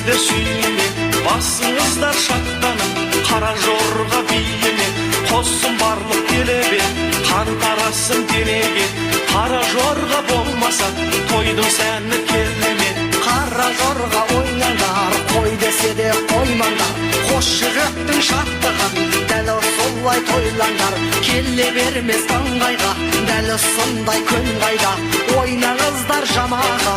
де сүйме, басыңыздар шаттанып, қара жорға биіне. Қосын барлық келебе, қан тарасын денеге. Қара жорға болмаса, тойдың сәні келеме. Қара жорға ойнаңдар, қой десе де қоймаңдар. Қос жүректің шаттығын дәл солай тойлаңдар. Келе бермес таңғайға, дәл сондай күн қайда. Ойнаңыздар жамаға,